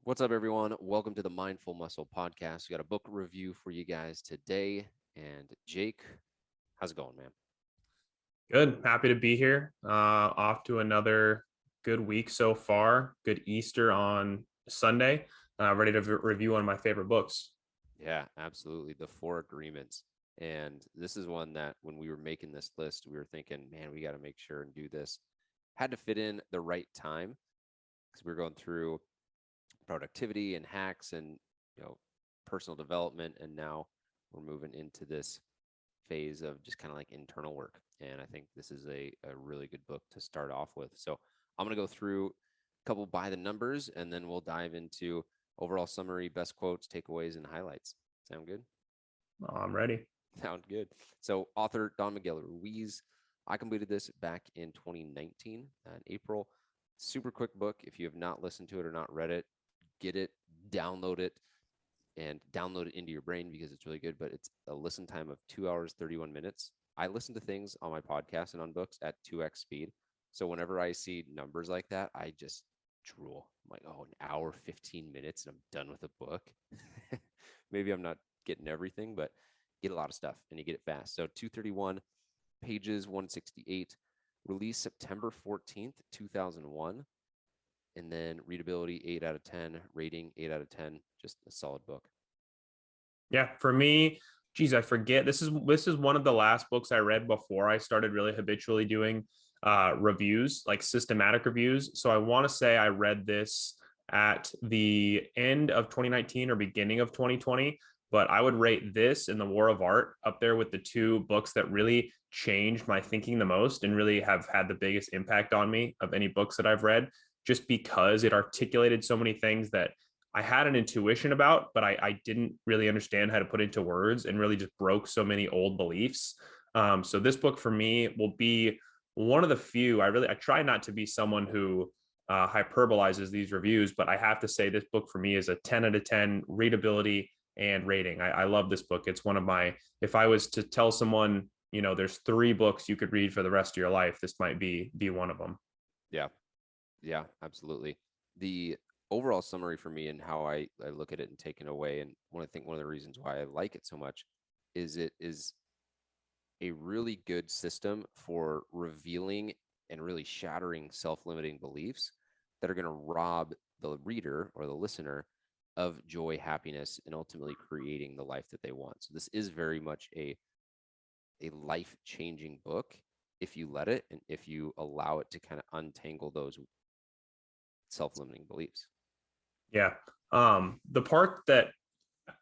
What's up, everyone? Welcome to the Mindful Muscle podcast. We got a book review for you guys today. And Jake, how's it going, man? Good. Happy to be here. Off to another good week so far. Good Easter on Sunday. Ready to review one of my favorite books. Yeah, absolutely. The Four Agreements. And this is one that when we were making this list, we were thinking, man, we got to make sure and do this. Had to fit in the right time because we were going through productivity and hacks and, personal development. And now we're moving into this phase of just kind of like internal work. And I think this is a really good book to start off with. So I'm going to go through a couple by the numbers and then we'll dive into overall summary, best quotes, takeaways, and highlights. Sound good? I'm ready. Sound good. So author Don Miguel Ruiz. I completed this back in 2019 in April. Super quick book. If you have not listened to it or not read it, get it, download it, and download it into your brain because it's really good. But it's a listen time of 2 hours, 31 minutes. I listen to things on my podcast and on books at 2x speed. So whenever I see numbers like that, I just drool. I'm like, oh, an hour, 15 minutes, and I'm done with a book. Maybe I'm not getting everything, but get a lot of stuff and you get it fast. So 231 pages, 168, released September 14th, 2001. And then readability 8 out of 10, rating 8 out of 10, just a solid book. Yeah, for me, geez, I forget. This is one of the last books I read before I started really habitually doing reviews, like systematic reviews. So I want to say I read this at the end of 2019 or beginning of 2020. But I would rate this and The War of Art up there with the two books that really changed my thinking the most and really have had the biggest impact on me of any books that I've read, just because it articulated so many things that I had an intuition about, but I didn't really understand how to put into words, and really just broke so many old beliefs. So this book for me will be one of the few. I try not to be someone who hyperbolizes these reviews, but I have to say this book for me is a 10 out of 10 readability and rating. I love this book. It's one of my, if I was to tell someone, there's three books you could read for the rest of your life, this might be one of them. Yeah. Yeah, absolutely. The overall summary for me and how I look at it and take it away, and one of the reasons why I like it so much is it is a really good system for revealing and really shattering self-limiting beliefs that are going to rob the reader or the listener of joy, happiness, and ultimately creating the life that they want. So this is very much a life-changing book if you let it and if you allow it to kind of untangle those self-limiting beliefs. Yeah. The part that,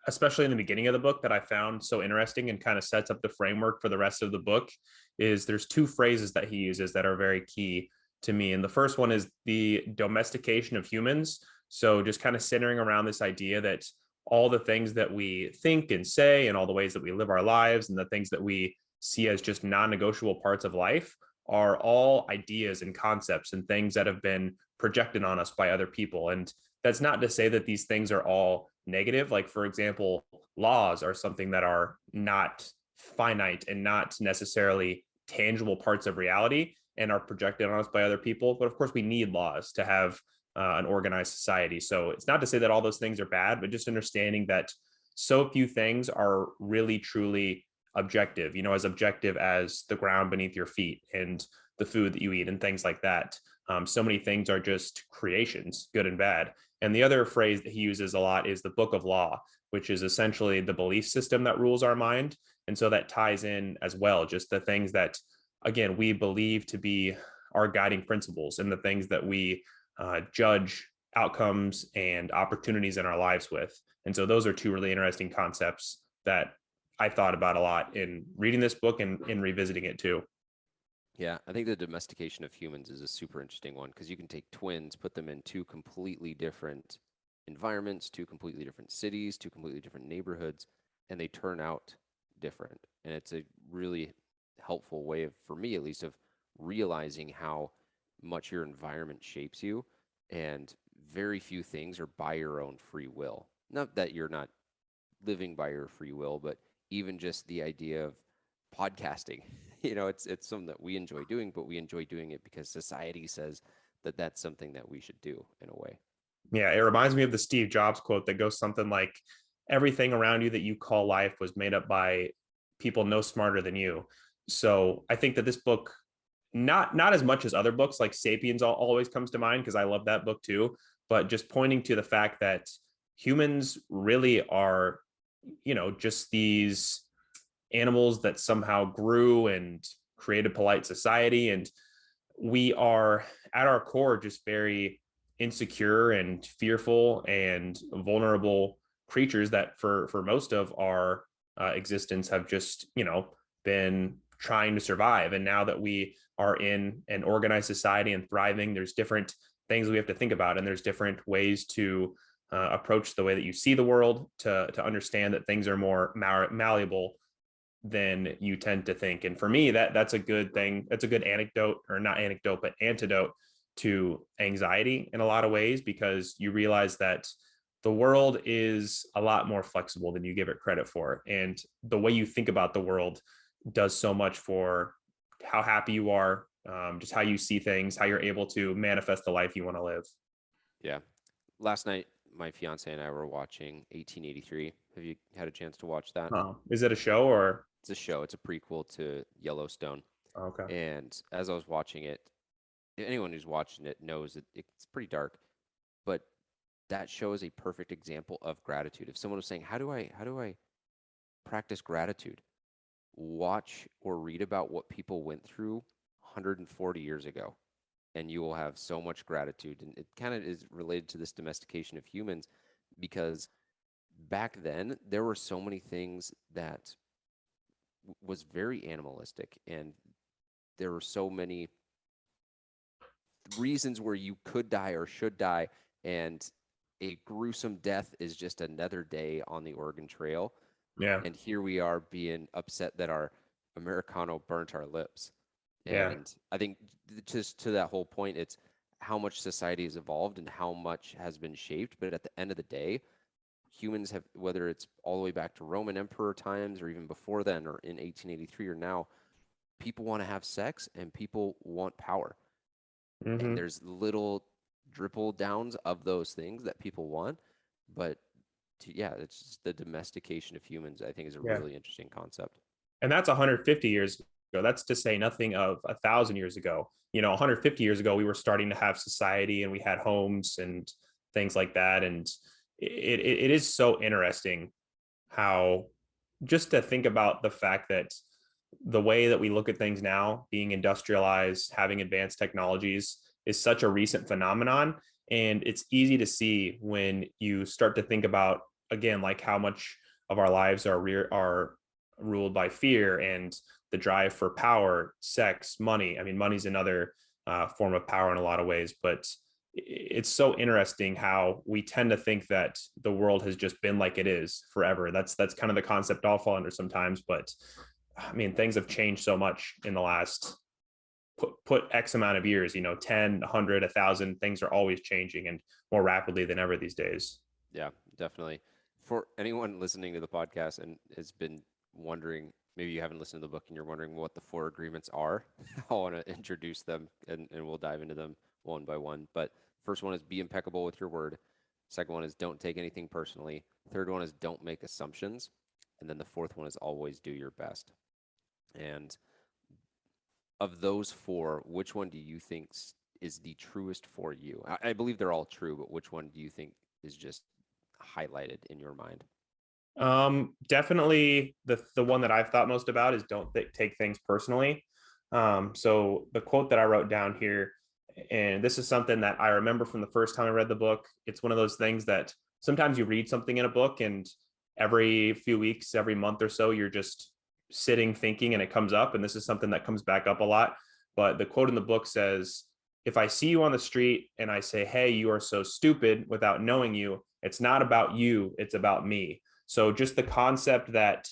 especially in the beginning of the book, that I found so interesting and kind of sets up the framework for the rest of the book is there's two phrases that he uses that are very key to me. And the first one is the domestication of humans. So just kind of centering around this idea that all the things that we think and say and all the ways that we live our lives and the things that we see as just non-negotiable parts of life are all ideas and concepts and things that have been projected on us by other people. And that's not to say that these things are all negative. Like, for example, laws are something that are not finite and not necessarily tangible parts of reality and are projected on us by other people. But of course, we need laws to have an organized society. So it's not to say that all those things are bad, but just understanding that so few things are really, truly objective, as objective as the ground beneath your feet and the food that you eat and things like that. So many things are just creations, good and bad. And the other phrase that he uses a lot is the book of law, which is essentially the belief system that rules our mind. And so that ties in as well, just the things that, again, we believe to be our guiding principles and the things that we judge outcomes and opportunities in our lives with. And so those are two really interesting concepts that I thought about a lot in reading this book and in revisiting it too. Yeah, I think the domestication of humans is a super interesting one because you can take twins, put them in two completely different environments, two completely different cities, two completely different neighborhoods, and they turn out different. And it's a really helpful way of, for me at least, of realizing how much your environment shapes you. And very few things are by your own free will. Not that you're not living by your free will, but even just the idea of podcasting. It's something that we enjoy doing, but we enjoy doing it because society says that that's something that we should do in a way. Yeah, it reminds me of the Steve Jobs quote that goes something like, everything around you that you call life was made up by people no smarter than you. So I think that this book, not as much as other books like Sapiens always comes to mind, because I love that book too, but just pointing to the fact that humans really are, just these animals that somehow grew and created polite society. And we are at our core just very insecure and fearful and vulnerable creatures that for most of our existence have just been trying to survive. And now that we are in an organized society and thriving, there's different things we have to think about, and there's different ways to approach the way that you see the world, to understand that things are more malleable than you tend to think. And for me, that's a good thing. That's a good anecdote, or not anecdote, but antidote to anxiety in a lot of ways, because you realize that the world is a lot more flexible than you give it credit for. And the way you think about the world does so much for how happy you are, just how you see things, how you're able to manifest the life you want to live. Yeah. Last night, my fiance and I were watching 1883. Have you had a chance to watch that? Is it a show or? It's a show. It's a prequel to Yellowstone. Okay. And as I was watching it, anyone who's watching it knows that it's pretty dark, but that show is a perfect example of gratitude. If someone was saying, how do I practice gratitude? Watch or read about what people went through 140 years ago, and you will have so much gratitude. And it kind of is related to this domestication of humans, because back then there were so many things that was very animalistic, and there were so many reasons where you could die or should die, and a gruesome death is just another day on the Oregon Trail. Yeah. And here we are being upset that our Americano burnt our lips. Yeah. And I think just to that whole point, it's how much society has evolved and how much has been shaped. But at the end of the day, humans have, whether it's all the way back to Roman emperor times or even before then or in 1883 or now, people want to have sex and people want power. And Mm-hmm. there's little dribble downs of those things that people want. But yeah, it's just the domestication of humans, I think, is a Yeah. really interesting concept. And that's 150 years ago. That's to say nothing of 1,000 years ago. 150 years ago, we were starting to have society and we had homes and things like that. And it is so interesting how, just to think about the fact that the way that we look at things now, being industrialized, having advanced technologies, is such a recent phenomenon. And it's easy to see when you start to think about, again, like how much of our lives are ruled by fear and the drive for power, sex, money. I mean, money's another form of power in a lot of ways, but it's so interesting how we tend to think that the world has just been like it is forever. That's kind of the concept I'll fall under sometimes. But I mean, things have changed so much in the last put X amount of years, 10, 100, 1,000. Things are always changing and more rapidly than ever these days. Yeah, definitely. For anyone listening to the podcast and has been wondering, maybe you haven't listened to the book and you're wondering what the four agreements are, I want to introduce them, and we'll dive into them one by one. But first one is be impeccable with your word. Second one is don't take anything personally. Third one is don't make assumptions. And then the fourth one is always do your best. And of those four, which one do you think is the truest for you? I believe they're all true, but which one do you think is just highlighted in your mind? Definitely the one that I've thought most about is don't take things personally. So the quote that I wrote down here, and this is something that I remember from the first time I read the book. It's one of those things that sometimes you read something in a book and every few weeks, every month or so, you're just sitting thinking and it comes up. And this is something that comes back up a lot. But the quote in the book says, if I see you on the street and I say, hey, you are so stupid, without knowing you, it's not about you, it's about me. So just the concept that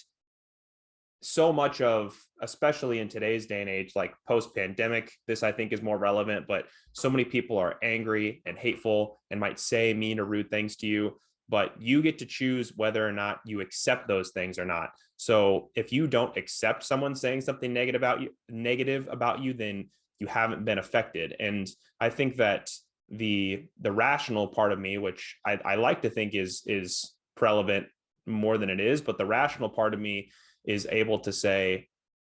so much of, especially in today's day and age, like post-pandemic, this I think is more relevant, but so many people are angry and hateful and might say mean or rude things to you, but you get to choose whether or not you accept those things or not. So if you don't accept someone saying something negative about you, then you haven't been affected. And I think that the rational part of me, which I like to think is prevalent more than it is, but the rational part of me is able to say,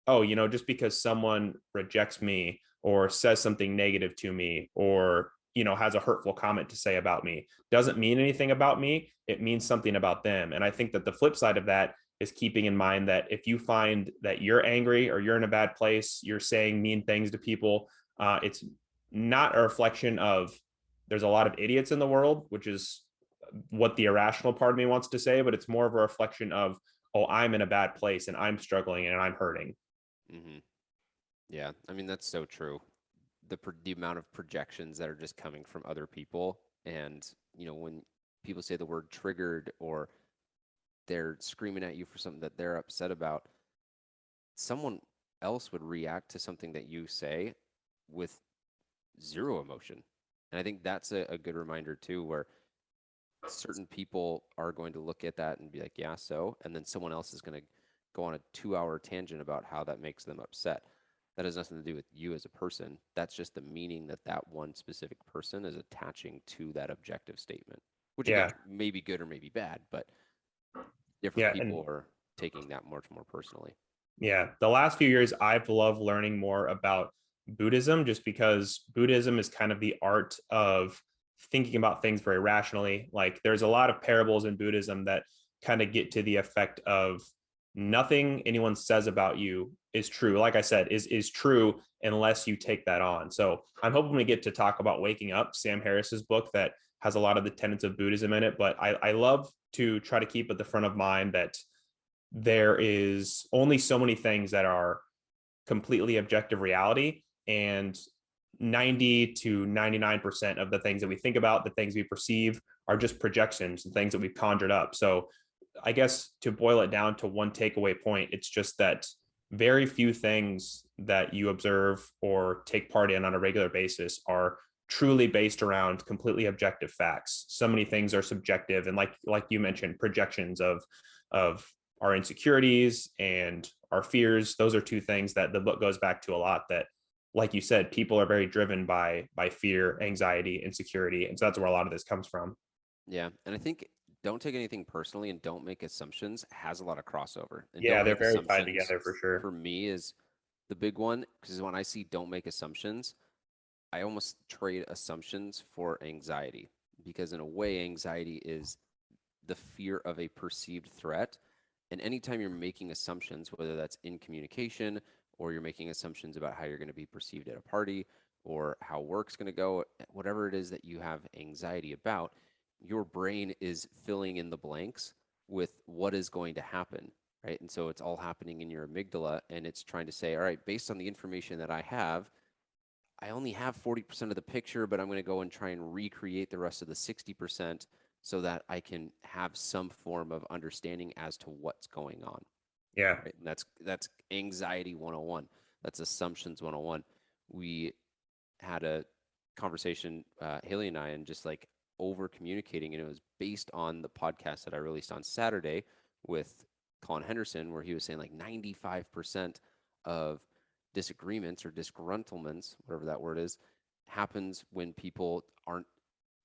oh, just because someone rejects me or says something negative to me, or has a hurtful comment to say about me, doesn't mean anything about me. It means something about them. And I think that the flip side of that is keeping in mind that if you find that you're angry or you're in a bad place, you're saying mean things to people, it's not a reflection of there's a lot of idiots in the world, which is what the irrational part of me wants to say, but it's more of a reflection of, oh, I'm in a bad place and I'm struggling and I'm hurting. Mm-hmm. Yeah, I mean, that's so true. The amount of projections that are just coming from other people, and when people say the word triggered, or they're screaming at you for something that they're upset about, someone else would react to something that you say with zero emotion. And I think that's a good reminder too, where certain people are going to look at that and be like, yeah, so, and then someone else is going to go on a 2-hour tangent about how that makes them upset. That has nothing to do with you as a person. That's just the meaning that that one specific person is attaching to that objective statement, which again, Yeah. may be good or may be bad, but different Yeah. And people are taking that much more personally. yeah, the last few years, I've loved learning more about Buddhism, just because Buddhism is kind of the art of thinking about things very rationally. Like, there's a lot of parables in Buddhism that kind of get to the effect of nothing anyone says about you is true. Like I said, is true unless you take that on. So I'm hoping we get to talk about Waking Up, Sam Harris's book that has a lot of the tenets of Buddhism in it. But I love to try to keep at the front of mind that there is only so many things that are completely objective reality, and 90 to 99% of the things that we think about, the things we perceive, are just projections and things that we've conjured up. So I guess to boil it down to one takeaway point, it's just that very few things that you observe or take part in on a regular basis are truly based around completely objective facts. So many things are subjective, and like you mentioned, projections of our insecurities and our fears. Those are two things that the book goes back to a lot, that, like you said, people are very driven by fear, anxiety, insecurity. And so that's where a lot of this comes from. Yeah. And I think don't take anything personally and don't make assumptions has a lot of crossover. And Yeah, don't they're make very tied assumptions together for sure. for me is the big one, because when I see don't make assumptions, I almost trade assumptions for anxiety, because in a way, anxiety is the fear of a perceived threat. And anytime you're making assumptions, whether that's in communication or you're making assumptions about how you're going to be perceived at a party or how work's going to go, whatever it is that you have anxiety about, your brain is filling in the blanks with what is going to happen, right? And so it's all happening in your amygdala, and it's trying to say, all right, based on the information that I have, I only have 40% of the picture, but I'm going to go and try and recreate the rest of the 60% so that I can have some form of understanding as to what's going on. Yeah. Right? And that's anxiety 101. That's assumptions 101. We had a conversation, Haley and I, and just like over communicating, and it was based on the podcast that I released on Saturday with Colin Henderson, where he was saying like 95% of disagreements or disgruntlements, whatever that word is, happens when people aren't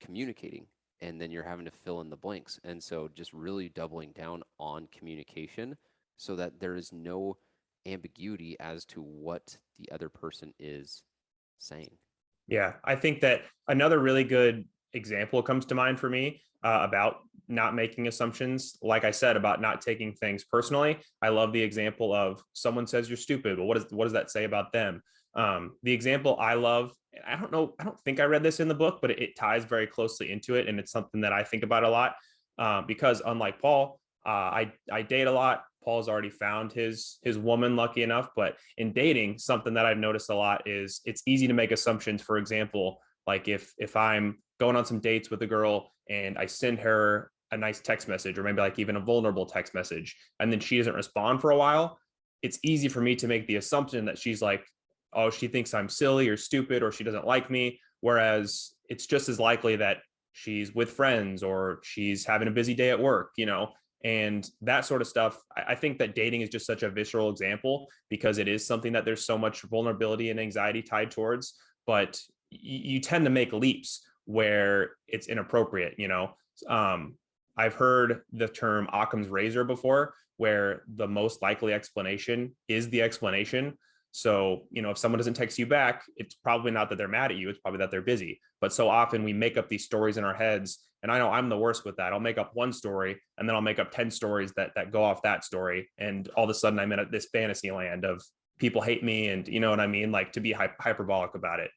communicating, and then you're having to fill in the blanks. And so just really doubling down on communication so that there is no ambiguity as to what the other person is saying. Yeah, I think that another really good example comes to mind for me about not making assumptions. Like I said, about not taking things personally. I love the example of someone says you're stupid. Well, what does that say about them? The example I love, I don't know, I don't think I read this in the book, but it ties very closely into it, and it's something that I think about a lot because unlike Paul, I date a lot. Paul's already found his woman, lucky enough. But in dating, something that I've noticed a lot is it's easy to make assumptions. For example, like if I'm going on some dates with a girl and I send her a nice text message, or maybe like even a vulnerable text message, and then she doesn't respond for a while, it's easy for me to make the assumption that she's like, oh, she thinks I'm silly or stupid, or she doesn't like me. Whereas it's just as likely that she's with friends or she's having a busy day at work, and that sort of stuff. I think that dating is just such a visceral example because it is something that there's so much vulnerability and anxiety tied towards, but you tend to make leaps where it's inappropriate. I've heard the term Occam's razor before, where the most likely explanation is the explanation. So, if someone doesn't text you back, it's probably not that they're mad at you, it's probably that they're busy. But so often we make up these stories in our heads. And I know I'm the worst with that. I'll make up one story and then I'll make up 10 stories that go off that story. And all of a sudden I'm in this fantasy land of people hate me. And you know what I mean? Like, to be hyperbolic about it.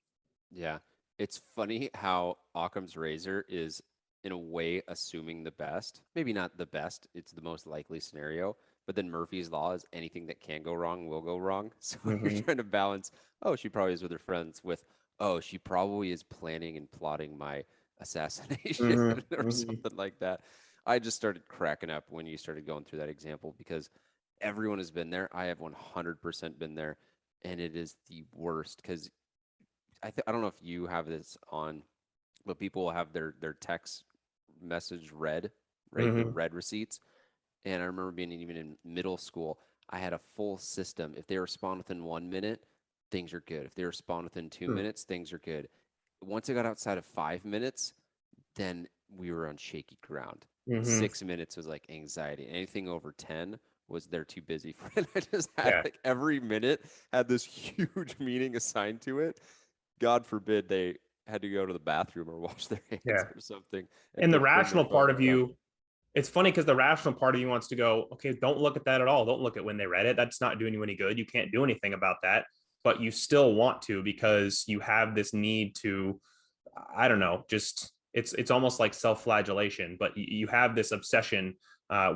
Yeah. It's funny how Occam's razor is, in a way, assuming the best. Maybe not the best, it's the most likely scenario. But then Murphy's Law is anything that can go wrong will go wrong. So you're Mm-hmm. trying to balance, oh, she probably is with her friends, with, oh, she probably is planning and plotting my assassination Mm-hmm. or Mm-hmm. something like that. I just started cracking up when you started going through that example because everyone has been there. I have 100% been there. And it is the worst because I don't know if you have this on, but people will have their text message read, right? The Mm-hmm. read receipts. And I remember being even in middle school, I had a full system. If they respond within 1 minute, things are good. If they respond within 2 minutes, things are good. Once I got outside of 5 minutes, then we were on shaky ground. And Mm-hmm. 6 minutes was like anxiety. Anything over 10 was they're too busy for it. I just had Yeah. like every minute had this huge meaning assigned to it. God forbid they had to go to the bathroom or wash their hands Yeah. or something and And the didn't bring their rational part phone. of Yeah. you, it's funny because the rational part of you wants to go, okay, don't look at that at all. Don't look at when they read it. That's not doing you any good. You can't do anything about that. But you still want to because you have this need to, I don't know, just it's almost like self-flagellation. But you have this obsession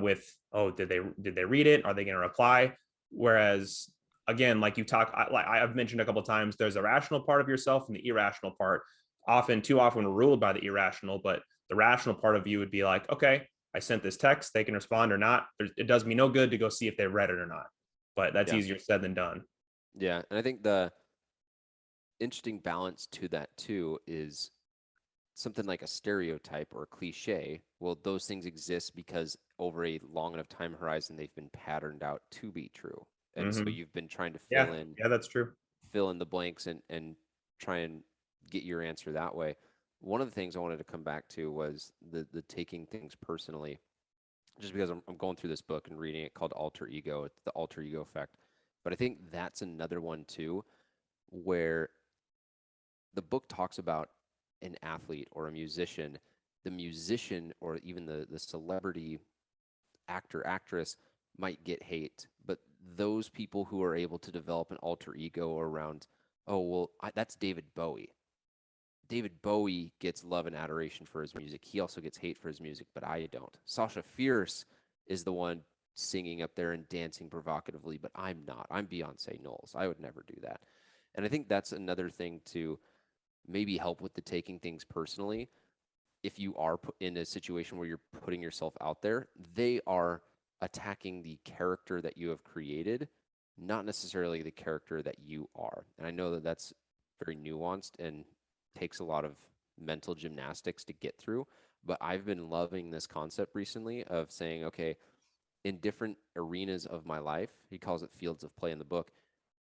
with, oh, did they read it? Are they going to reply? Whereas again, like like I've mentioned a couple of times, there's a rational part of yourself and the irrational part. Often, too often, ruled by the irrational, but the rational part of you would be like, okay, I sent this text, they can respond or not. It does me no good to go see if they read it or not. But that's Yeah. easier said than done. Yeah. And I think the interesting balance to that too is something like a stereotype or a cliche. Well, those things exist because over a long enough time horizon, they've been patterned out to be true. And so Mm-hmm. you've been trying to Yeah, yeah, that's true. fill in the blanks and try and get your answer that way. One of the things I wanted to come back to was the taking things personally, just because I'm going through this book and reading it called Alter Ego. It's the alter ego effect. But I think that's another one too, where the book talks about an athlete or a musician, the musician or even the celebrity actor, actress might get hate, but those people who are able to develop an alter ego around, oh, well, that's David Bowie. David Bowie gets love and adoration for his music. He also gets hate for his music, but I don't. Sasha Fierce is the one singing up there and dancing provocatively, but I'm not. I'm Beyonce Knowles. I would never do that. And I think that's another thing to maybe help with the taking things personally. If you are put in a situation where you're putting yourself out there, they are attacking the character that you have created, not necessarily the character that you are. And I know that that's very nuanced and takes a lot of mental gymnastics to get through. But I've been loving this concept recently of saying, okay, in different arenas of my life, he calls it fields of play in the book,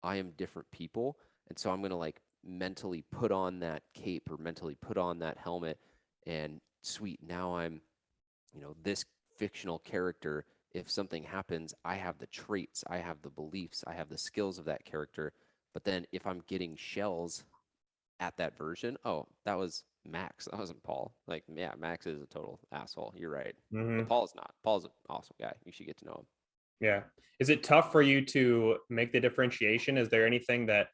I am different people. And so I'm going to like mentally put on that cape or mentally put on that helmet and sweet, now I'm, this fictional character. If something happens, I have the traits, I have the beliefs, I have the skills of that character. But then if I'm getting shells at that version, oh, that was Max. That wasn't Paul. Like, yeah, Max is a total asshole. You're right. But Mm-hmm. Paul's not. Paul's an awesome guy. You should get to know him. Yeah. Is it tough for you to make the differentiation? Is there anything that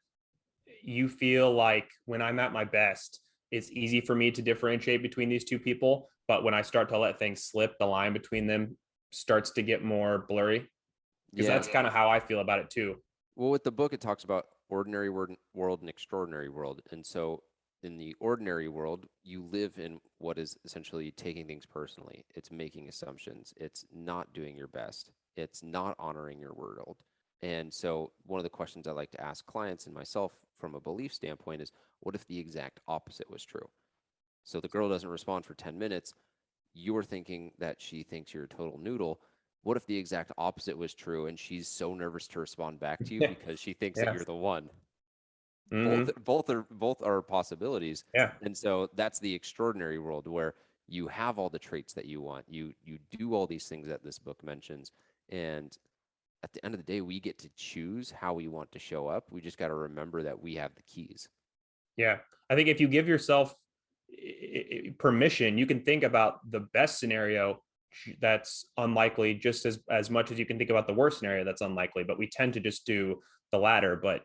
you feel like when I'm at my best, it's easy for me to differentiate between these two people, but when I start to let things slip, the line between them starts to get more blurry? Because Yeah. that's kind of how I feel about it too. Well, with the book, it talks about ordinary world and extraordinary world. And so in the ordinary world, you live in what is essentially taking things personally. It's making assumptions. It's not doing your best. It's not honoring your word. And so one of the questions I like to ask clients and myself from a belief standpoint is, what if the exact opposite was true? So the girl doesn't respond for 10 minutes. You're thinking that she thinks you're a total noodle. What if the exact opposite was true and she's so nervous to respond back to you because she thinks that Yeah. you're the one? Mhm. Both are possibilities. Yeah. And so that's the extraordinary world where you have all the traits that you want. You do all these things that this book mentions, and at the end of the day, we get to choose how we want to show up. We just got to remember that we have the keys. Yeah. I think if you give yourself permission, you can think about the best scenario that's unlikely just as much as you can think about the worst scenario that's unlikely, but we tend to just do the latter. But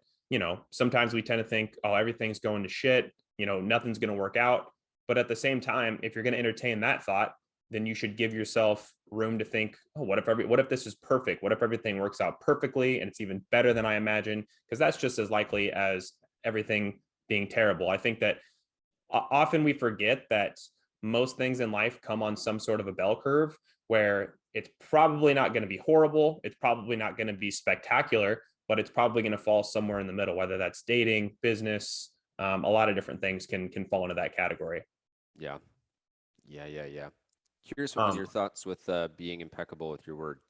sometimes we tend to think, oh, everything's going to shit, nothing's going to work out. But at the same time, if you're going to entertain that thought, then you should give yourself room to think, oh, what if this is perfect? What if everything works out perfectly and it's even better than I imagined? Because that's just as likely as everything being terrible. I think that often we forget that most things in life come on some sort of a bell curve where it's probably not going to be horrible. It's probably not going to be spectacular, but it's probably going to fall somewhere in the middle, whether that's dating, business, a lot of different things can fall into that category. Yeah. Yeah. Curious on Um, your thoughts with being impeccable with your word.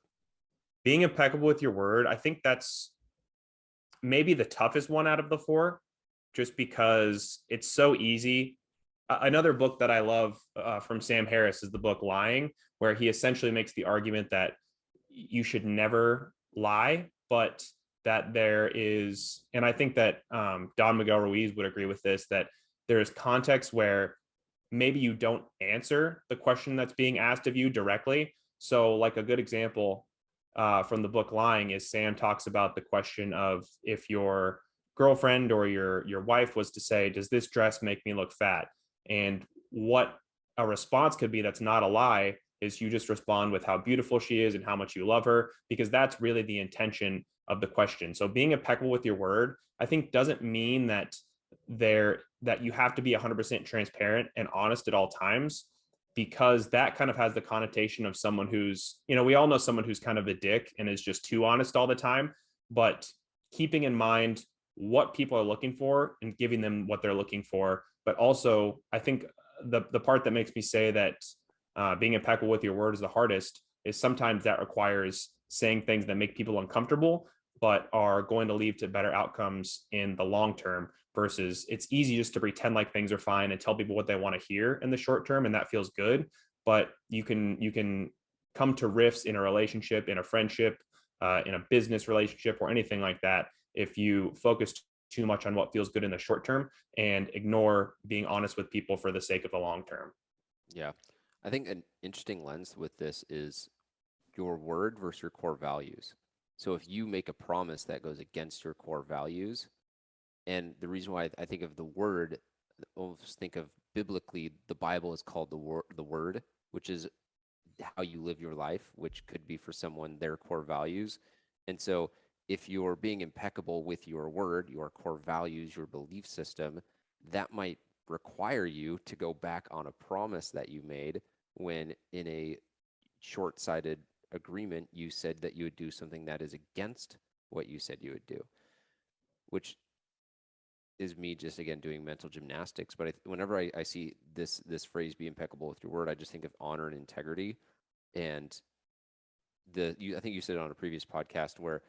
being impeccable with your word, I think that's maybe the toughest one out of the four, just because it's so easy. Another book that I love from Sam Harris is the book Lying, where he essentially makes the argument that you should never lie, but that there is, and I think that Don Miguel Ruiz would agree with this, that there's context where maybe you don't answer the question that's being asked of you directly. So, like a good example from the book Lying is Sam talks about the question of if your girlfriend or your wife was to say, "Does this dress make me look fat?" And what a response could be that's not a lie is you just respond with how beautiful she is and how much you love her, because that's really the intention of the question. So being impeccable with your word, I think, doesn't mean that you have to be 100% transparent and honest at all times, because that kind of has the connotation of someone who's, we all know someone who's kind of a dick and is just too honest all the time. But keeping in mind what people are looking for and giving them what they're looking for. But also, I think the part that makes me say that being impeccable with your word is the hardest is sometimes that requires saying things that make people uncomfortable, but are going to lead to better outcomes in the long term, versus it's easy just to pretend like things are fine and tell people what they want to hear in the short term, and that feels good. But you can come to rifts in a relationship, in a friendship, in a business relationship, or anything like that if you focus too much on what feels good in the short term and ignore being honest with people for the sake of the long term. Yeah. I think an interesting lens with this is your word versus your core values. So if you make a promise that goes against your core values, and the reason why I think of the word, almost think of biblically, the Bible is called the word, which is how you live your life, which could be for someone their core values. And so if you're being impeccable with your word, your core values, your belief system, that might require you to go back on a promise that you made when in a short-sighted agreement you said that you would do something that is against what you said you would do, which is me just again doing mental gymnastics. But whenever I see this phrase, "be impeccable with your word," I just think of honor and integrity. And I think you said it on a previous podcast where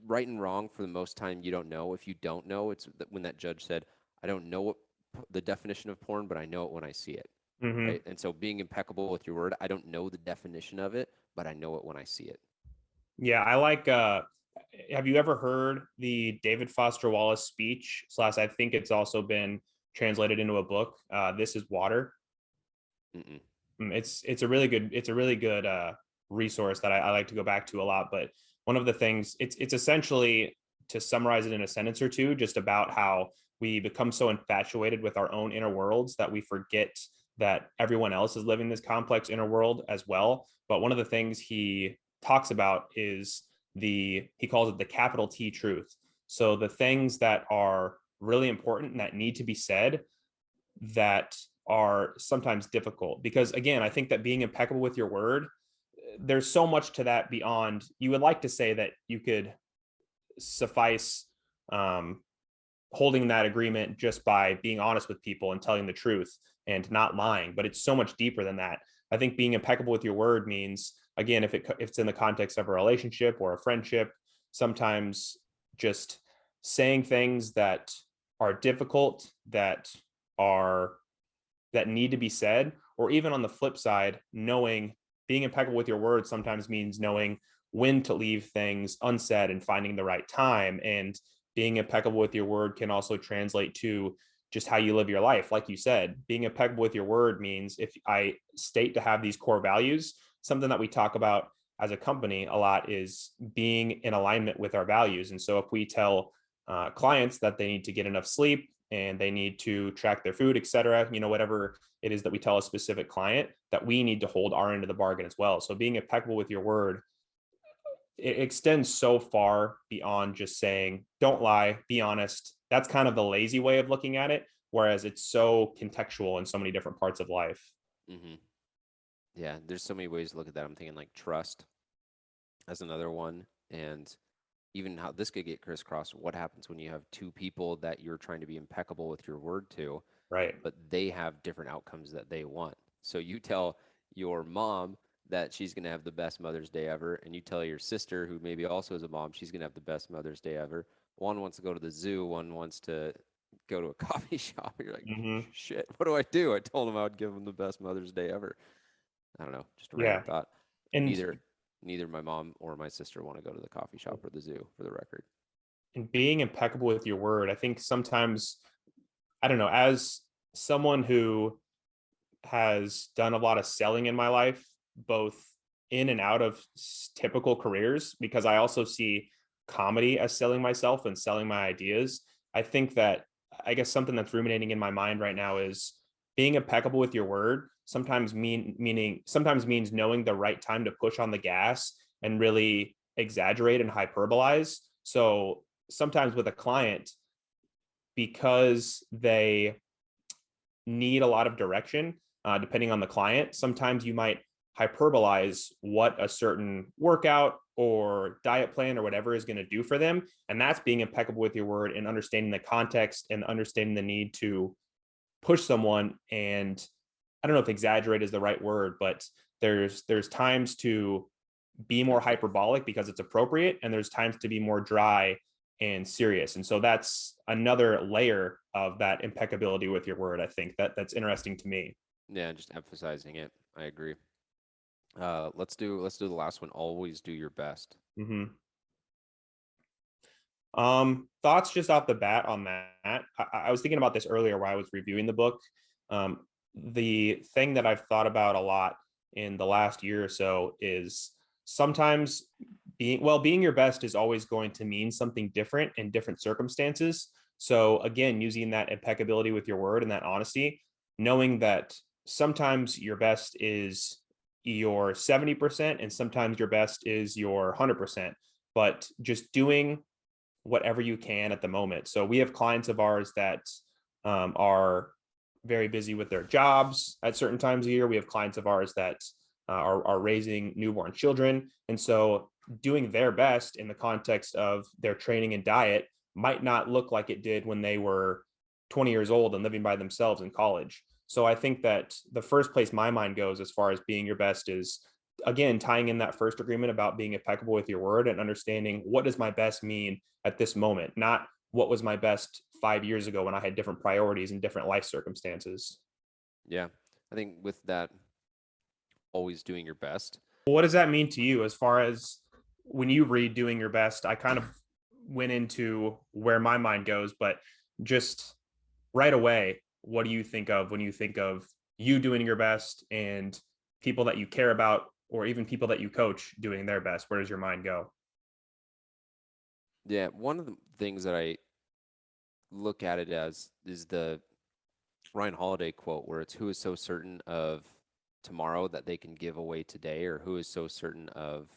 right and wrong for the most time you don't know. If you don't know, it's when that judge said, "I don't know what the definition of porn, but I know it when I see it." Mm-hmm. Right. And so being impeccable with your word, I don't know the definition of it, but I know it when I see it. Yeah, I like. Have you ever heard the David Foster Wallace speech? Slash, I think it's also been translated into a book. This is Water. Mm-mm. It's a really good resource that I like to go back to a lot. But one of the things, it's essentially, to summarize it in a sentence or two, just about how we become so infatuated with our own inner worlds that we forget that everyone else is living this complex inner world as well. But one of the things he talks about is he calls it the capital T truth. So the things that are really important and that need to be said, that are sometimes difficult, because again, I think that being impeccable with your word, there's so much to that beyond, you would like to say that you could suffice um, holding that agreement just by being honest with people and telling the truth and not lying, but it's so much deeper than that. I think being impeccable with your word means, again, if it's in the context of a relationship or a friendship, sometimes just saying things that are difficult, are that need to be said, or even on the flip side, knowing being impeccable with your words sometimes means knowing when to leave things unsaid and finding the right time. And being impeccable with your word can also translate to just how you live your life. Like you said, being impeccable with your word means if I state to have these core values, something that we talk about as a company a lot is being in alignment with our values. And so if we tell clients that they need to get enough sleep and they need to track their food, et cetera, whatever it is that we tell a specific client, that we need to hold our end of the bargain as well. So being impeccable with your word, it extends so far beyond just saying, don't lie, be honest. That's kind of the lazy way of looking at it, whereas it's so contextual in so many different parts of life. Mm-hmm. Yeah, there's so many ways to look at that. I'm thinking like trust as another one, and even how this could get crisscrossed. What happens when you have two people that you're trying to be impeccable with your word to, Right. but they have different outcomes that they want? So you tell your mom that she's going to have the best Mother's Day ever, and you tell your sister, who maybe also is a mom, she's going to have the best Mother's Day ever. One wants to go to the zoo, one wants to go to a coffee shop. You're like, Mm-hmm. shit, what do I do? I told him I would give him the best Mother's Day ever. I don't know, just a random Yeah. thought. And Neither my mom or my sister want to go to the coffee shop or the zoo, for the record. being impeccable with your word, I think sometimes, I don't know, as someone who has done a lot of selling in my life, both in and out of typical careers, because I also see comedy as selling myself and selling my ideas. I think that, I guess, something that's ruminating in my mind right now is being impeccable with your word sometimes sometimes means knowing the right time to push on the gas and really exaggerate and hyperbolize. So sometimes with a client, because they need a lot of direction, depending on the client, sometimes you might hyperbolize what a certain workout or diet plan or whatever is going to do for them. And that's being impeccable with your word and understanding the context and understanding the need to push someone. And I don't know if exaggerate is the right word, but there's times to be more hyperbolic because it's appropriate, and there's times to be more dry and serious. And so that's another layer of that impeccability with your word. I think that's interesting to me. Yeah, just emphasizing it. I agree. Let's do the last one. Always do your best. Mm-hmm. Thoughts just off the bat on that. I was thinking about this earlier while I was reviewing the book. The thing that I've thought about a lot in the last year or so is sometimes being your best is always going to mean something different in different circumstances. So again, using that impeccability with your word and that honesty, knowing that sometimes your best is your 70% and sometimes your best is your 100%, but just doing whatever you can at the moment. So we have clients of ours that are very busy with their jobs at certain times of year. We have clients of ours that are raising newborn children. And so doing their best in the context of their training and diet might not look like it did when they were 20 years old and living by themselves in college. So I think that the first place my mind goes as far as being your best is, again, tying in that first agreement about being impeccable with your word and understanding what does my best mean at this moment, not what was my best 5 years ago when I had different priorities and different life circumstances. Yeah, I think with that, always doing your best. What does that mean to you as far as when you read doing your best? I kind of went into where my mind goes, but just right away, what do you think of when you think of you doing your best and people that you care about, or even people that you coach doing their best? Where does your mind go? Yeah, one of the things that I look at it as is the Ryan Holiday quote, where it's who is so certain of tomorrow that they can give away today, or who is so certain of,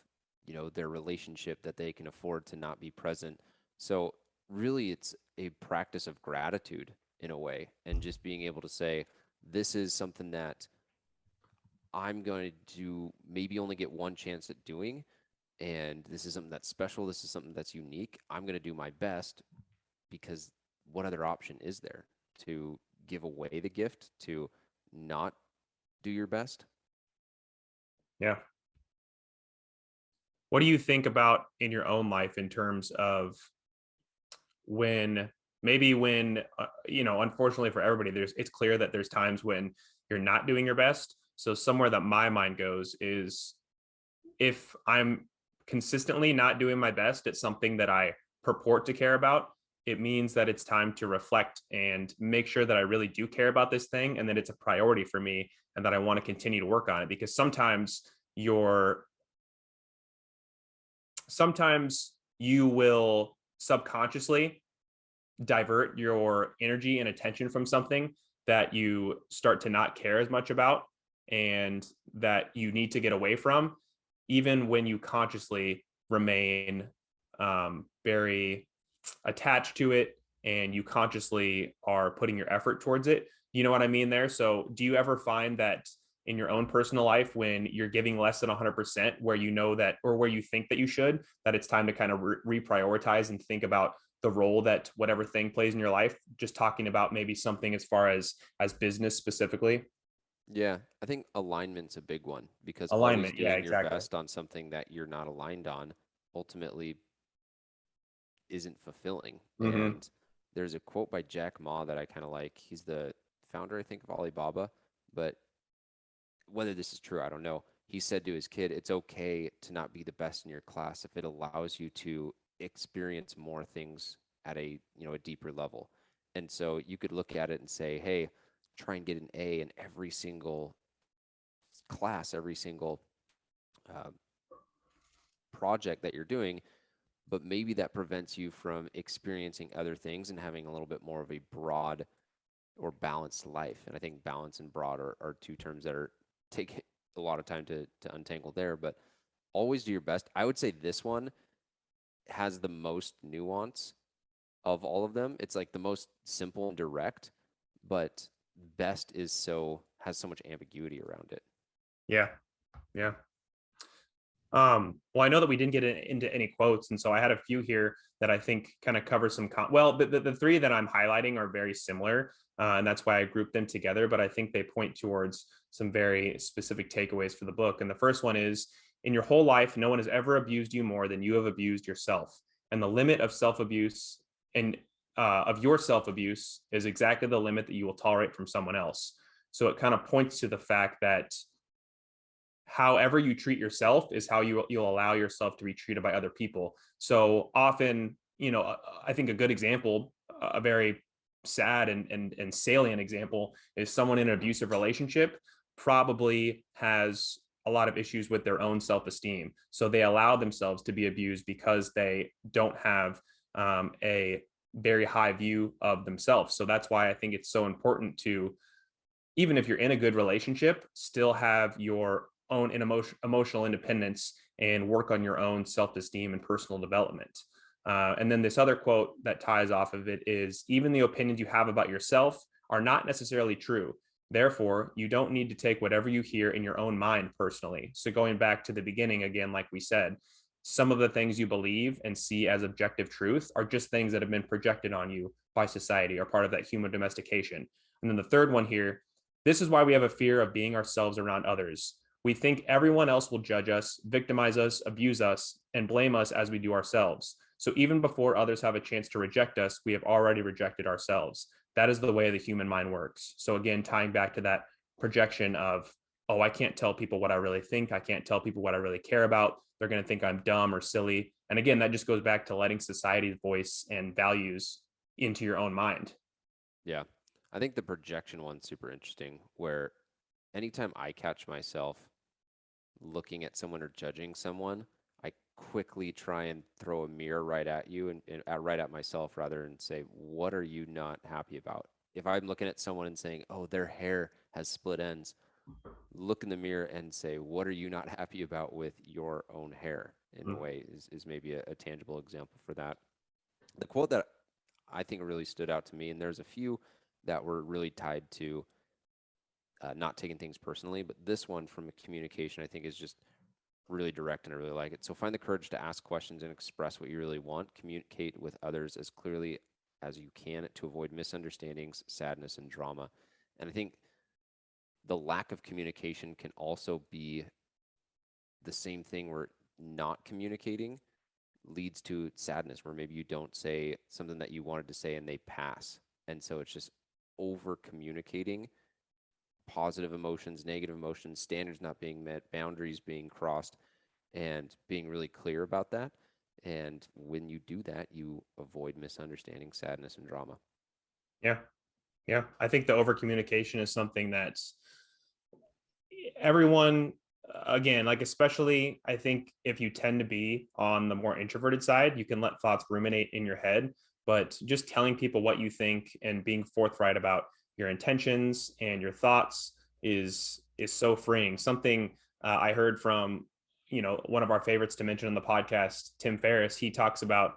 their relationship that they can afford to not be present. So really it's a practice of gratitude in a way, and just being able to say, this is something that I'm going to maybe only get one chance at doing, and this is something that's special, this is something that's unique. I'm going to do my best, because what other option is there to give away the gift, to not do your best? Yeah. What do you think about in your own life in terms of when maybe when unfortunately for everybody, it's clear that there's times when you're not doing your best. So somewhere that my mind goes is, if I'm consistently not doing my best at something that I purport to care about, it means that it's time to reflect and make sure that I really do care about this thing, and that it's a priority for me, and that I want to continue to work on it. Because sometimes you will subconsciously divert your energy and attention from something that you start to not care as much about, and that you need to get away from, even when you consciously remain very attached to it, and you consciously are putting your effort towards it. You know what I mean there? So do you ever find that in your own personal life, when you're giving less than 100%, where you know that, or where you think that you should, that it's time to kind of reprioritize and think about the role that whatever thing plays in your life? Just talking about maybe something as far as business specifically. Yeah, I think alignment's a big one, because always Alignment, yeah, doing your exactly. best on something that you're not aligned on ultimately isn't fulfilling. Mm-hmm. And there's a quote by Jack Ma that I kind of like. He's the founder, I think, of Alibaba, but whether this is true, I don't know. He said to his kid, it's okay to not be the best in your class if it allows you to experience more things at a deeper level. And so you could look at it and say, hey, try and get an A in every single class, every single uh, project that you're doing, but maybe that prevents you from experiencing other things and having a little bit more of a broad or balanced life. And I think balance and broad are two terms that take a lot of time to untangle there, but always do your best. I would say this one has the most nuance of all of them. It's like the most simple and direct, but best has so much ambiguity around it. Yeah, yeah. Well, I know that we didn't get into any quotes, and so I had a few here that I think kind of cover some. Well, the three that I'm highlighting are very similar, and that's why I grouped them together. But I think they point towards some very specific takeaways for the book. And the first one is: in your whole life, no one has ever abused you more than you have abused yourself, and the limit of self-abuse and of your self-abuse is exactly the limit that you will tolerate from someone else. So it kind of points to the fact that however you treat yourself is how you'll allow yourself to be treated by other people. So often, I think a good example, a very sad and salient example, is someone in an abusive relationship probably has a lot of issues with their own self-esteem. So they allow themselves to be abused because they don't have a very high view of themselves. So that's why I think it's so important to, even if you're in a good relationship, still have your own emotional independence and work on your own self-esteem and personal development. And then this other quote that ties off of it is: even the opinions you have about yourself are not necessarily true. Therefore, you don't need to take whatever you hear in your own mind personally. So going back to the beginning again, like we said, some of the things you believe and see as objective truth are just things that have been projected on you by society, or part of that human domestication. And then the third one here: this is why we have a fear of being ourselves around others. We think everyone else will judge us, victimize us, abuse us, and blame us as we do ourselves. So even before others have a chance to reject us, we have already rejected ourselves. That is the way the human mind works. So again, tying back to that projection of, oh, I can't tell people what I really think. I can't tell people what I really care about. They're going to think I'm dumb or silly. And again, that just goes back to letting society's voice and values into your own mind. Yeah. I think the projection one's super interesting, where anytime I catch myself looking at someone or judging someone, I quickly try and throw a mirror right at you and right at myself rather, and say, what are you not happy about? If I'm looking at someone and saying, oh, their hair has split ends, look in the mirror and say, what are you not happy about with your own hair? In a way, is maybe a tangible example for that. The quote that I think really stood out to me, and there's a few that were really tied to not taking things personally, but this one from communication I think is just really direct, and I really like it. So find the courage to ask questions and express what you really want. Communicate with others as clearly as you can to avoid misunderstandings, sadness, and drama. And I think the lack of communication can also be the same thing where not communicating. leads to sadness, where maybe you don't say something that you wanted to say and they pass. And so it's just over communicating positive emotions, negative emotions, standards not being met, boundaries being crossed, and being really clear about that. And when you do that, you avoid misunderstanding, sadness, and drama. Yeah. Yeah. I think the over communication is something that's everyone, again, like, especially I think if you tend to be on the more introverted side, you can let thoughts ruminate in your head. But just telling people what you think and being forthright about your intentions and your thoughts is so freeing. Something I heard from, one of our favorites to mention on the podcast, Tim Ferriss. He talks about,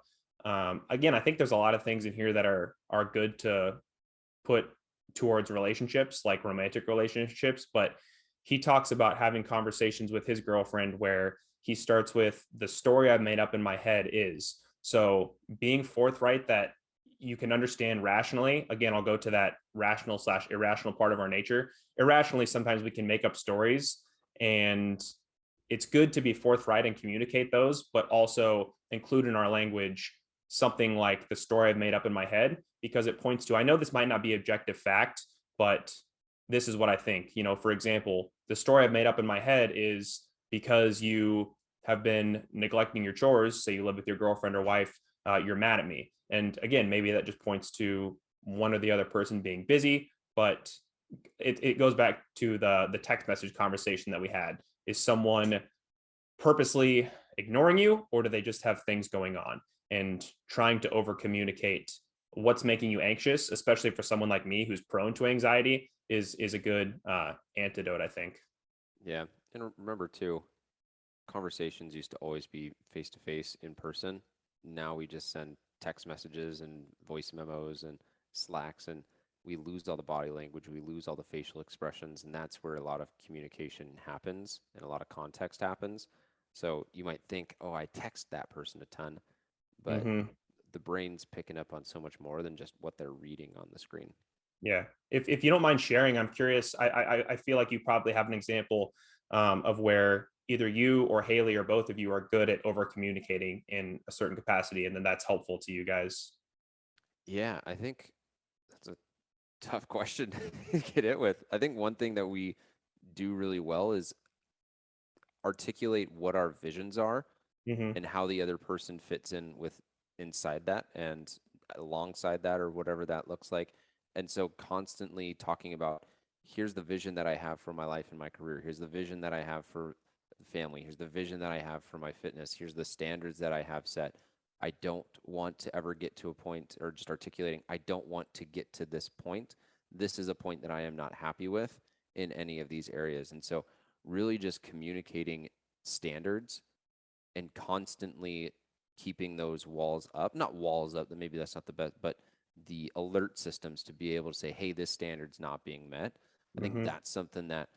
again, I think there's a lot of things in here that are good to put towards relationships, like romantic relationships, but he talks about having conversations with his girlfriend where he starts with, the story I've made up in my head is. So being forthright that you can understand rationally. Again, I'll go to that rational / irrational part of our nature. Irrationally, sometimes we can make up stories, and it's good to be forthright and communicate those, but also include in our language something like the story I've made up in my head, because it points to, I know this might not be objective fact, but this is what I think. For example, the story I've made up in my head is because you have been neglecting your chores, say you live with your girlfriend or wife, you're mad at me. And again, maybe that just points to one or the other person being busy, but it goes back to the text message conversation that we had. Is someone purposely ignoring you, or do they just have things going on? And trying to over communicate what's making you anxious, especially for someone like me who's prone to anxiety, is a good antidote, I think. Yeah. And remember, too, conversations used to always be face to face in person. Now we just send text messages and voice memos and Slacks, and we lose all the body language, we lose all the facial expressions, and that's where a lot of communication happens and a lot of context happens. So you might think, oh, I text that person a ton, but Mm-hmm. the brain's picking up on so much more than just what they're reading on the screen. Yeah. If you don't mind sharing, I'm curious. I feel like you probably have an example of where either you or Haley or both of you are good at over communicating in a certain capacity, and then that's helpful to you guys. Yeah, I think that's a tough question to get it with. I think one thing that we do really well is articulate what our visions are Mm-hmm. and how the other person fits in with inside that and alongside that, or whatever that looks like. And so constantly talking about, here's the vision that I have for my life and my career, here's the vision that I have for family, here's the vision that I have for my fitness, here's the standards that I have set. I don't want to ever get to a point, or just articulating, I don't want to get to this point. This is a point that I am not happy with in any of these areas. And so really just communicating standards and constantly keeping those walls up, not walls up, that maybe that's not the best, but the alert systems to be able to say, hey, this standard's not being met. I think Mm-hmm. that's something that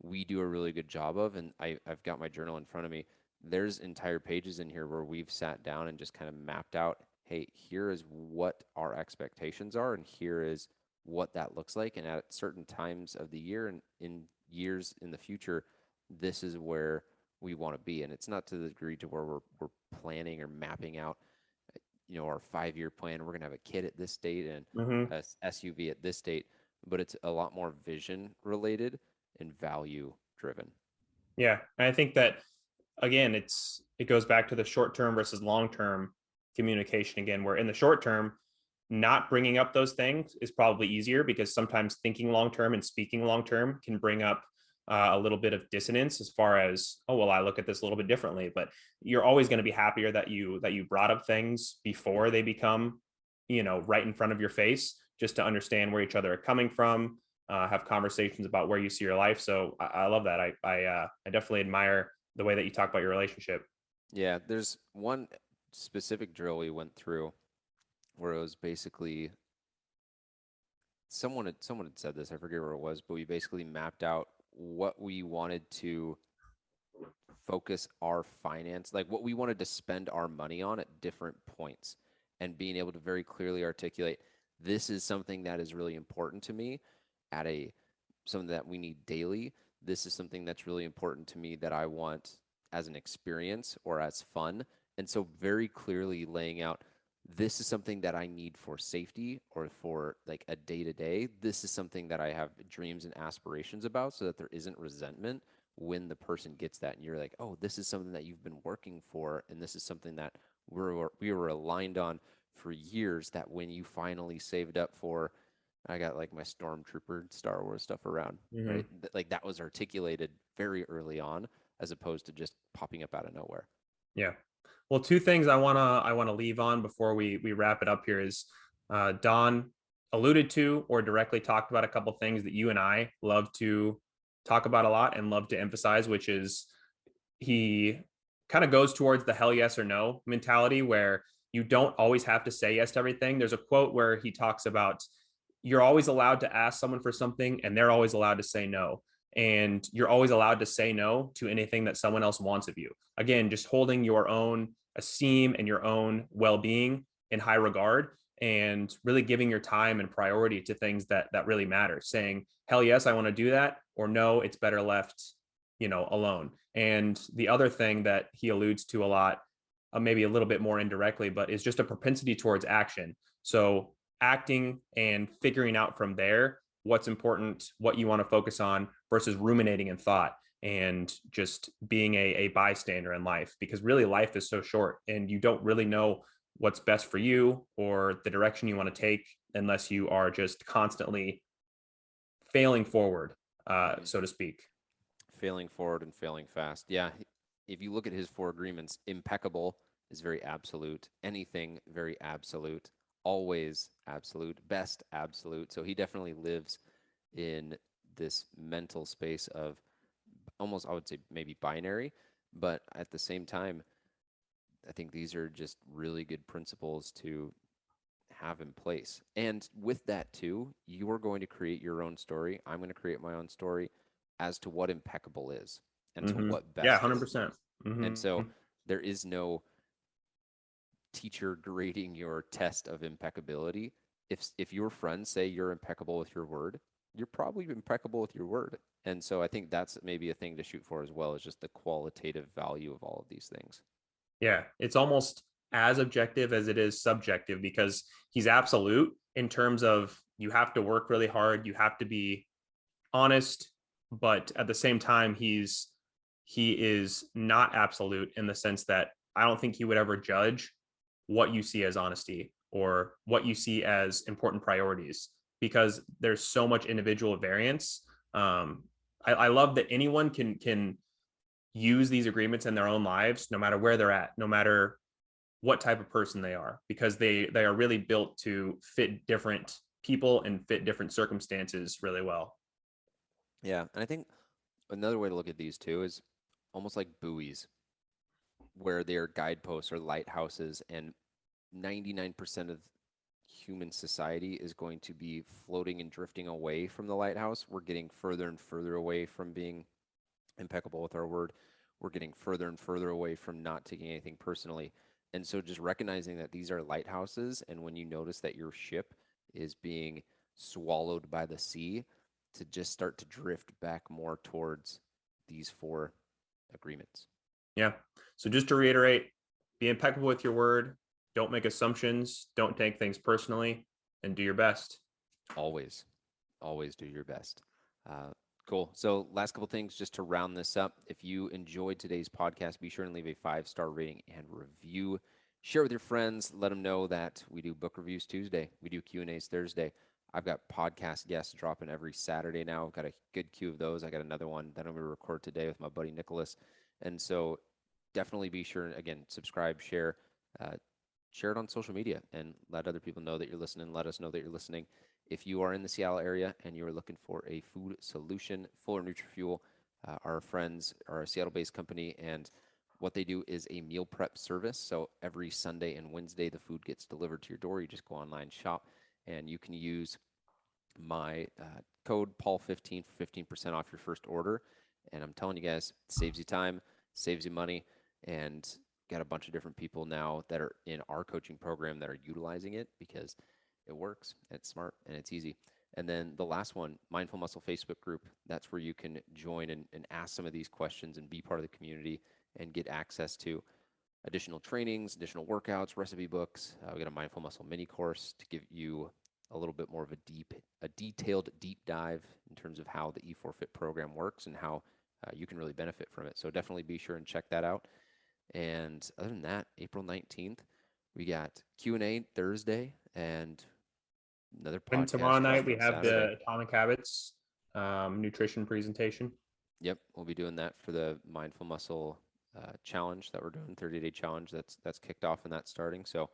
we do a really good job of. And I've got my journal in front of me. There's entire pages in here where we've sat down and just kind of mapped out, hey, here is what our expectations are, and here is what that looks like. And at certain times of the year and in years in the future, this is where we want to be. And it's not to the degree to where we're planning or mapping out, our 5-year plan. We're going to have a kid at this date and Mm-hmm. a SUV at this date, but it's a lot more vision related and value driven. Yeah. And I think that, again, it goes back to the short term versus long term communication again, where in the short term, not bringing up those things is probably easier, because sometimes thinking long term and speaking long term can bring up a little bit of dissonance, as far as, oh well, I look at this a little bit differently. But you're always going to be happier that you brought up things before they become, right in front of your face, just to understand where each other are coming from, have conversations about where you see your life. So I love that. I definitely admire the way that you talk about your relationship. Yeah, there's one specific drill we went through where it was basically, someone had said this, I forget where it was, but we basically mapped out what we wanted to focus our finance, like what we wanted to spend our money on at different points, and being able to very clearly articulate, this is something that is really important to me at a something that we need daily. This is something that's really important to me that I want as an experience or as fun. And so very clearly laying out, this is something that I need for safety or for like a day to day. This is something that I have dreams and aspirations about so that there isn't resentment when the person gets that. And you're like, oh, this is something that you've been working for. And this is something that we were aligned on for years, that when you finally saved up for, I got like my Stormtrooper Star Wars stuff around, right? Hmm. Like that was articulated very early on as opposed to just popping up out of nowhere. Yeah. Well, two things I wanna leave on before we wrap it up here is Don alluded to or directly talked about a couple things that you and I love to talk about a lot and love to emphasize, which is he kind of goes towards the hell yes or no mentality where you don't always have to say yes to everything. There's a quote where he talks about you're always allowed to ask someone for something and they're always allowed to say no. And you're always allowed to say no to anything that someone else wants of you. Again, just holding your own esteem and your own well being in high regard and really giving your time and priority to things that really matter. Saying, hell yes, I want to do that, or no, it's better left, alone. And the other thing that he alludes to a lot, maybe a little bit more indirectly, but is just a propensity towards action. So acting and figuring out from there what's important, what you want to focus on versus ruminating in thought and just being a bystander in life, because really life is so short and you don't really know what's best for you or the direction you want to take unless you are just constantly failing forward, Mm-hmm. so to speak. Failing forward and failing fast. Yeah. If you look at his four agreements, impeccable is very absolute, anything very absolute, always absolute, best absolute. So he definitely lives in this mental space of almost, I would say, maybe binary, but at the same time, I think these are just really good principles to have in place. And with that too, you are going to create your own story. I'm going to create my own story as to what impeccable is and to Mm-hmm. what Yeah, best is. 100%. And Mm-hmm. so there is no teacher grading your test of impeccability. If your friends say you're impeccable with your word, you're probably impeccable with your word. And so I think that's maybe a thing to shoot for as well, is just the qualitative value of all of these things. Yeah, it's almost as objective as it is subjective because he's absolute in terms of you have to work really hard, you have to be honest, but at the same time he is not absolute in the sense that I don't think he would ever judge what you see as honesty or what you see as important priorities because there's so much individual variance. I love that anyone can use these agreements in their own lives, no matter where they're at, no matter what type of person they are, because they are really built to fit different people and fit different circumstances really well. Yeah. And I think another way to look at these too is almost like buoys, where they're guideposts or lighthouses, and 99% of human society is going to be floating and drifting away from the lighthouse. We're getting further and further away from being impeccable with our word. We're getting further and further away from not taking anything personally. And so just recognizing that these are lighthouses, and when you notice that your ship is being swallowed by the sea, to just start to drift back more towards these four agreements. Yeah. So just to reiterate, be impeccable with your word, don't make assumptions, don't take things personally, and do your best. Always, always do your best. Uh, cool. So, last couple things just to round this up. If you enjoyed today's podcast, be sure and leave a 5-star rating and review. Share with your friends. Let them know that we do book reviews Tuesday. We do Q&As Thursday. I've got podcast guests dropping every Saturday now. I've got a good queue of those. I got another one that I'm going to record today with my buddy Nicholas. And so definitely be sure, again, subscribe, share, uh, share it on social media, and let other people know that you're listening. Let us know that you're listening. If you are in the Seattle area and you are looking for a food solution, Fuller NutriFuel, our friends are a Seattle-based company, and what they do is a meal prep service. So every Sunday and Wednesday, the food gets delivered to your door. You just go online, shop, and you can use my code Paul15 for 15% off your first order. And I'm telling you guys, it saves you time, saves you money, and got a bunch of different people now that are in our coaching program that are utilizing it because it works, it's smart, and it's easy. And then the last one, Mindful Muscle Facebook group. That's where you can join and ask some of these questions and be part of the community and get access to additional trainings, additional workouts, recipe books. We got a mindful muscle mini course to give you a little bit more of a detailed deep dive in terms of how the E4 Fit program works and how you can really benefit from it. So definitely be sure and check that out. And other than that, April 19th, we got Q&A Thursday and another And tomorrow podcast night dropping we on have Saturday. the Atomic Habits nutrition presentation. Yep, we'll be doing that for the Mindful Muscle challenge that we're doing, 30-day challenge that's kicked off and that's starting. So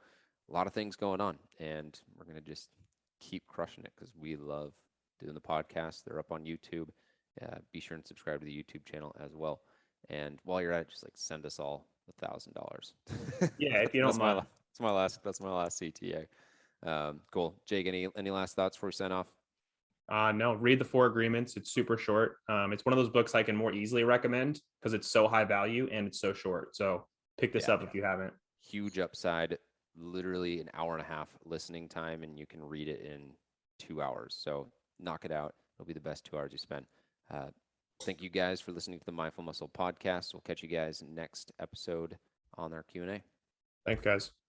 a lot of things going on, and we're going to just keep crushing it because we love doing the podcast. They're up on YouTube. Be sure and subscribe to the YouTube channel as well. And while you're at it, just like send us all $1,000. Yeah, if you don't that's my mind. that's my last CTA. Cool. Jake, any last thoughts before we sign off? No, read the Four Agreements. It's super short. It's one of those books I can more easily recommend because it's so high value and it's so short. So pick this up if you haven't. Huge upside, literally an hour and a half listening time, and you can read it in 2 hours. So knock it out. It'll be the best 2 hours you spend. Thank you guys for listening to the Mindful Muscle podcast. We'll catch you guys next episode on our Q&A. Thanks, guys.